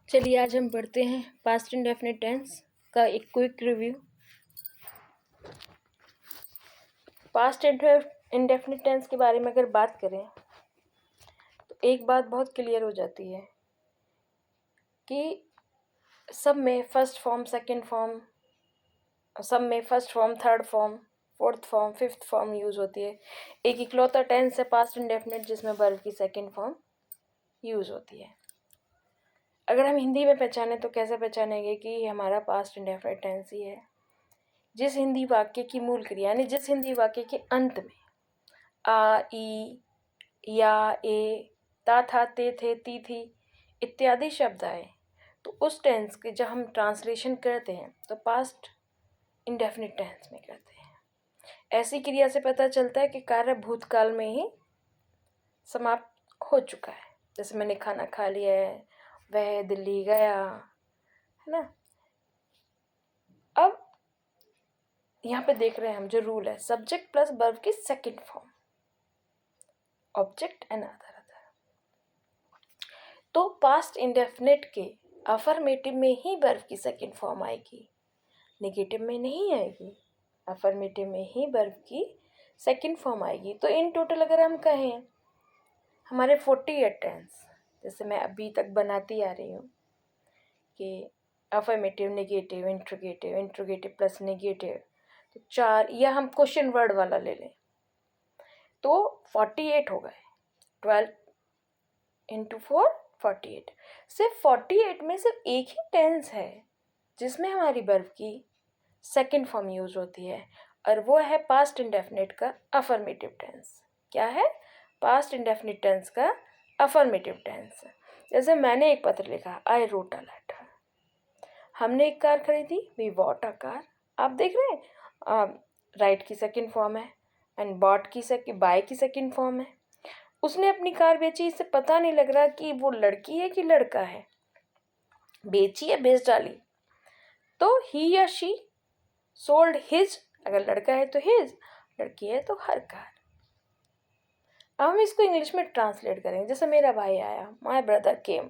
चलिए आज हम पढ़ते हैं पास्ट इंडेफिनिट टेंस का एक quick review. Past indefinite tense के बारे में अगर बात करें तो एक बात बहुत क्लियर हो जाती है कि सब में फर्स्ट फॉर्म, सेकंड फॉर्म, सब में first form, third form, fourth form, fifth form use होती है। एक इकलौता टेंस है पास्ट इंडेफिनिट जिसमें वर्ब की सेकंड फॉर्म यूज़ होती है। अगर हम हिंदी में पहचाने तो कैसे पहचानेंगे कि हमारा पास्ट इंडेफिनिट टेंस ही है? जिस हिंदी वाक्य की मूल क्रिया यानी जिस हिंदी वाक्य के अंत में आ, ई, या, ए, ता, था, ते, थे, ती, थी इत्यादि शब्द आए तो उस टेंस के जब हम ट्रांसलेशन करते हैं तो पास्ट इंडेफिनिट टेंस में करते हैं। ऐसी क्रिया से पता चलता है कि कार्य भूतकाल में ही समाप्त हो चुका है। जैसे मैंने खाना खा लिया है, वह दिल्ली गया, है ना। अब यहाँ पे देख रहे हैं हम जो रूल है, सब्जेक्ट प्लस वर्ब की second form, object and other. तो पास्ट इंडेफिनिट के अफर्मेटिव में ही वर्ब की सेकंड फॉर्म आएगी, नेगेटिव में नहीं आएगी। अफर्मेटिव में ही वर्ब की सेकंड फॉर्म आएगी। तो इन टोटल अगर हम कहें हमारे 48 टेंस, जैसे मैं अभी तक बनाती आ रही हूँ कि affirmative, negative, interrogative, interrogative plus negative, तो 4, या हम क्वेश्चन वर्ड वाला ले लें तो 48 हो गए। 12 इंटू 4 48। सिर्फ 48 में सिर्फ एक ही टेंस है जिसमें हमारी वर्ब की सेकंड फॉर्म यूज होती है और वो है पास्ट इंडेफिनिट का अफर्मेटिव टेंस। क्या है? पास्ट इंडेफिनिट टेंस का अफर्मेटिव टेंस। जैसे मैंने एक पत्र लिखा, आई रोट अ लेटर। हमने एक कार खरीदी, वी बॉट अ कार। आप देख रहे हैं राइट की सेकंड फॉर्म है एंड बॉट की बाय की सेकंड फॉर्म है। उसने अपनी कार बेची, इससे पता नहीं लग रहा कि वो लड़की है कि लड़का है। बेची है, बेच डाली, तो ही या शी सोल्ड हिज, अगर लड़का है तो हिज, लड़की है तो हर कार। अब हम इसको इंग्लिश में ट्रांसलेट करेंगे। जैसे मेरा भाई आया, माय ब्रदर केम,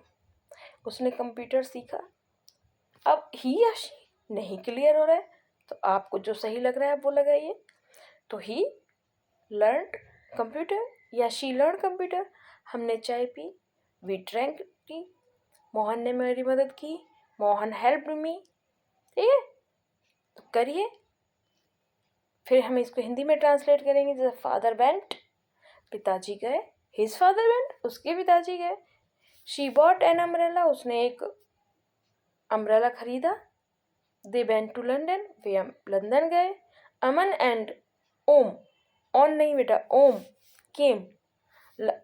उसने कंप्यूटर सीखा। अब ही या शी नहीं क्लियर हो रहा है तो आपको जो सही लग रहा है वो लगाइए। तो ही लर्नड कंप्यूटर या शी लर्न कंप्यूटर। हमने चाय पी, वी ड्रैंक टी। मोहन ने मेरी मदद की, मोहन हेल्प्ड मी। ठीक है, तो करिए। फिर हम इसको हिंदी में ट्रांसलेट करेंगे। जैसे फादर वेंट, पिताजी गए, हिज फादर वेंट, उसके पिताजी गए। शी बॉट एन अम्ब्रेला, उसने एक अम्ब्रेला खरीदा। दे वेंट टू लंदन, वे लंदन गए। अमन एंड ओम, ऑन नहीं बेटा, ओम केम,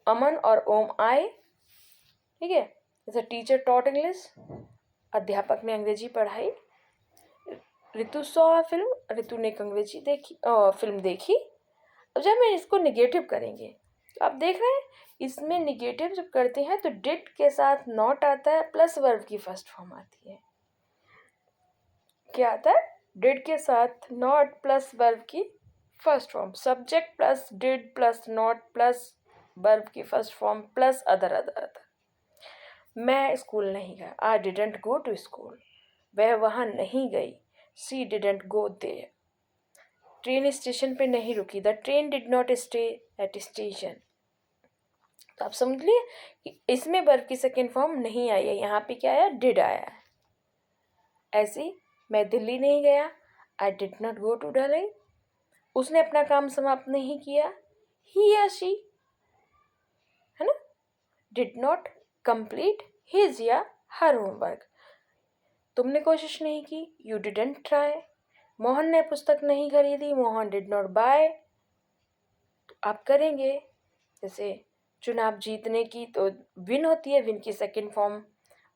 अमन और ओम आए। ठीक है, जैसे टीचर टॉट इंग्लिश, अध्यापक ने अंग्रेजी पढ़ाई। ऋतु सॉ फिल्म, ऋतु ने एक अंग्रेजी देखी फिल्म देखी। अब जब मैं इसको निगेटिव करेंगे तो आप देख रहे हैं इसमें निगेटिव जब करते हैं तो डिड के साथ नॉट आता है प्लस वर्ब की फर्स्ट फॉर्म आती है। क्या आता है? डिड के साथ नॉट प्लस वर्ब की first form, subject plus did plus not plus verb की first form plus other other other. मैं स्कूल नहीं गया, I didn't go to school. वह वहाँ नहीं गई, she didn't go there. Train station पे नहीं रुकी, the train did not stay at station. तो आप समझ लिए कि इसमें वर्ब की सेकेंड फॉर्म नहीं आई है, यहाँ पे क्या आया? डिड आया है। ऐसे मैं दिल्ली नहीं गया, I did not go to Delhi. उसने अपना काम समाप्त नहीं किया, ही या शी, है ना, डिड नॉट कंप्लीट हिज या हर होमवर्क। तुमने कोशिश नहीं की, यू डिडंट ट्राई। मोहन ने पुस्तक नहीं खरीदी, मोहन डिड नॉट बाय। तो आप करेंगे, जैसे चुनाव जीतने की तो विन होती है, विन की सेकंड फॉर्म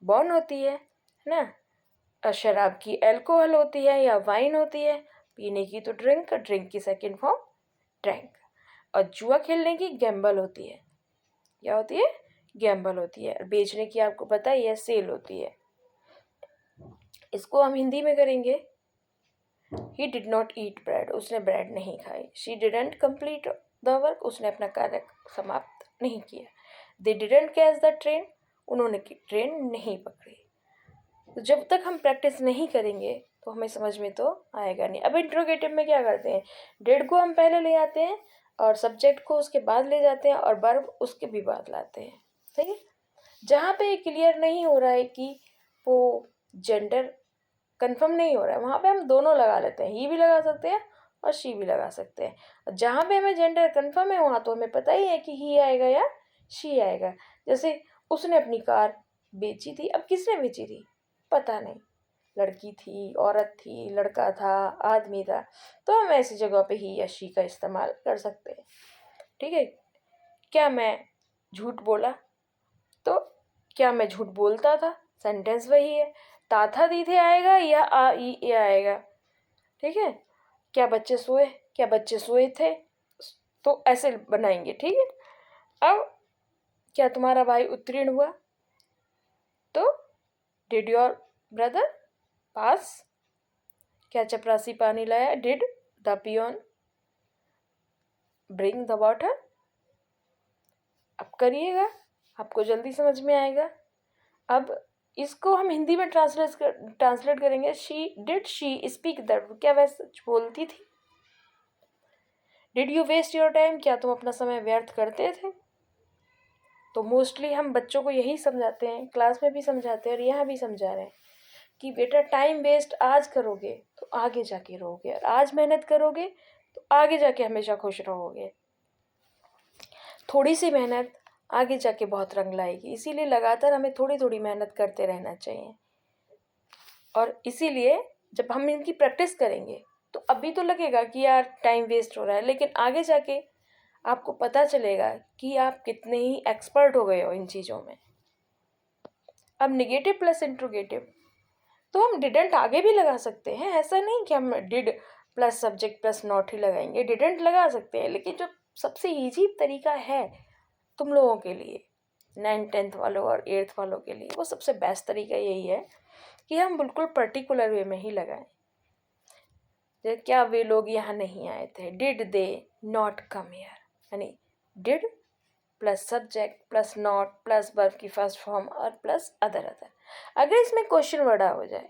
बॉर्न होती है ना। शराब की एल्कोहल होती है या वाइन होती है। पीने की तो ड्रिंक, ड्रिंक की सेकंड फॉर्म ड्रैंक। और जुआ खेलने की गैम्बल होती है। क्या होती है? गैम्बल होती है। बेचने की आपको पता ही है, सेल होती है। इसको हम हिंदी में करेंगे, he did not eat bread, उसने ब्रेड नहीं खाई। She didn't complete the work, उसने अपना कार्य समाप्त नहीं किया। They didn't catch the train, उन्होंने ट्रेन नहीं पकड़ी। तो जब तक हम प्रैक्टिस नहीं करेंगे तो हमें समझ में तो आएगा नहीं। अब इंट्रोगेटिव में क्या करते हैं, डिड को हम पहले ले आते हैं और सब्जेक्ट को उसके बाद ले जाते हैं और वर्ब उसके भी बाद लाते हैं। ठीक है, जहाँ पे क्लियर नहीं हो रहा है कि वो जेंडर कंफर्म नहीं हो रहा है, वहाँ पे हम दोनों लगा लेते हैं, ही भी लगा सकते हैं और शी भी लगा सकते हैं। जहाँ पे हमें जेंडर कंफर्म है वहाँ तो हमें पता ही है कि ही आएगा या शी आएगा। जैसे उसने अपनी कार बेची थी, अब किसने बेची थी पता नहीं, लड़की थी, औरत थी, लड़का था, आदमी था, तो हम ऐसी जगह पे ही या शी का इस्तेमाल कर सकते हैं। ठीक है, क्या मैं झूठ बोला, तो क्या मैं झूठ बोलता था, सेंटेंस वही है, ताथा दीथे आएगा या आ ई ए आएगा। ठीक है, क्या बच्चे सोए, क्या बच्चे सोए थे, तो ऐसे बनाएंगे। ठीक है, अब क्या तुम्हारा भाई उत्तीर्ण हुआ, तो डिड योर ब्रदर पास, क्या चपरासी पानी लाया, did the peon bring the water. अब करिएगा, आपको जल्दी समझ में आएगा। अब इसको हम हिंदी में ट्रांसलेट करेंगे। डिड शी स्पीक द, क्या वह सच बोलती थी। Did you waste your time, क्या तुम अपना समय व्यर्थ करते थे। तो मोस्टली हम बच्चों को यही समझाते हैं, क्लास में भी समझाते हैं और यहाँ भी समझा रहे हैं कि बेटा टाइम वेस्ट आज करोगे तो आगे जाके रहोगे, और आज मेहनत करोगे तो आगे जाके हमेशा खुश रहोगे। थोड़ी सी मेहनत आगे जाके बहुत रंग लाएगी, इसीलिए लगातार हमें थोड़ी थोड़ी मेहनत करते रहना चाहिए। और इसीलिए जब हम इनकी प्रैक्टिस करेंगे तो अभी तो लगेगा कि यार टाइम वेस्ट हो रहा है, लेकिन आगे जाके आपको पता चलेगा कि आप कितने ही एक्सपर्ट हो गए हो इन चीज़ों में। अब निगेटिव प्लस इंट्रोगेटिव, तो हम डिडंट आगे भी लगा सकते हैं, ऐसा नहीं कि हम did plus subject plus not ही लगाएंगे, डिडंट लगा सकते हैं, लेकिन जो सबसे ईजी तरीका है तुम लोगों के लिए, 9th-10th वालों और 8th वालों के लिए, वो सबसे बेस्ट तरीका यही है कि हम बिल्कुल पर्टिकुलर वे में ही लगाएं। जैसे क्या वे लोग यहाँ नहीं आए थे, did they not come here, यानी did plus subject plus not plus verb की फर्स्ट फॉर्म और प्लस अदर। अगर इसमें क्वेश्चन वर्ड हो जाए,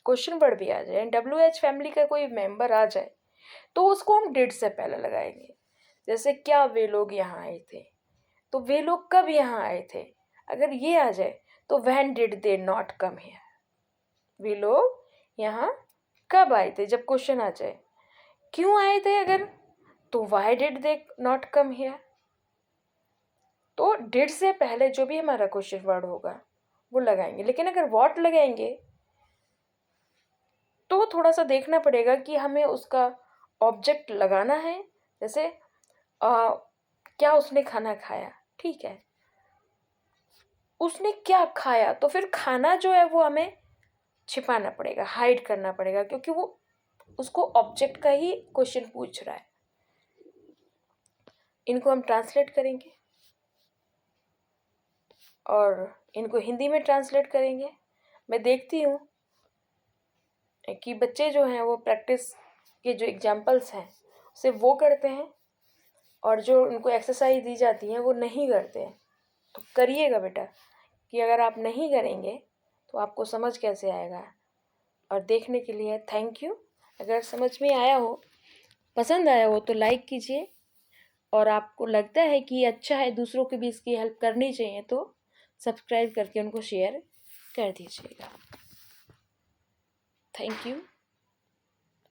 क्वेश्चन वर्ड भी आ जाए, WH फैमिली का कोई मेंबर आ जाए, तो उसको हम डिड से पहले लगाएंगे। जैसे क्या वे लोग यहाँ आए थे, तो वे लोग कब यहाँ आए थे, अगर ये आ जाए तो when did they not come here, वे लोग यहाँ कब आए थे जब क्वेश्चन आ जाए। क्यों आए थे अगर, तो why did they not come here. तो डिड से पहले जो भी हमारा क्वेश्चन वर्ड होगा वो लगाएंगे, लेकिन अगर व्हाट लगाएंगे तो थोड़ा सा देखना पड़ेगा कि हमें उसका ऑब्जेक्ट लगाना है। जैसे क्या उसने खाना खाया, ठीक है, उसने क्या खाया, तो फिर खाना जो है वो हमें छिपाना पड़ेगा, हाइड करना पड़ेगा, क्योंकि वो उसको ऑब्जेक्ट का ही क्वेश्चन पूछ रहा है। इनको हम ट्रांसलेट करेंगे और इनको हिंदी में ट्रांसलेट करेंगे। मैं देखती हूँ कि बच्चे जो हैं वो प्रैक्टिस के जो एग्जाम्पल्स हैं उसे वो करते हैं, और जो उनको एक्सरसाइज दी जाती हैं वो नहीं करते हैं। तो करिएगा बेटा, कि अगर आप नहीं करेंगे तो आपको समझ कैसे आएगा। और देखने के लिए थैंक यू। अगर समझ में आया हो, पसंद आया हो तो लाइक कीजिए, और आपको लगता है कि अच्छा है, दूसरों को भी इसकी हेल्प करनी चाहिए, तो सब्सक्राइब करके उनको शेयर कर दीजिएगा। Thank you.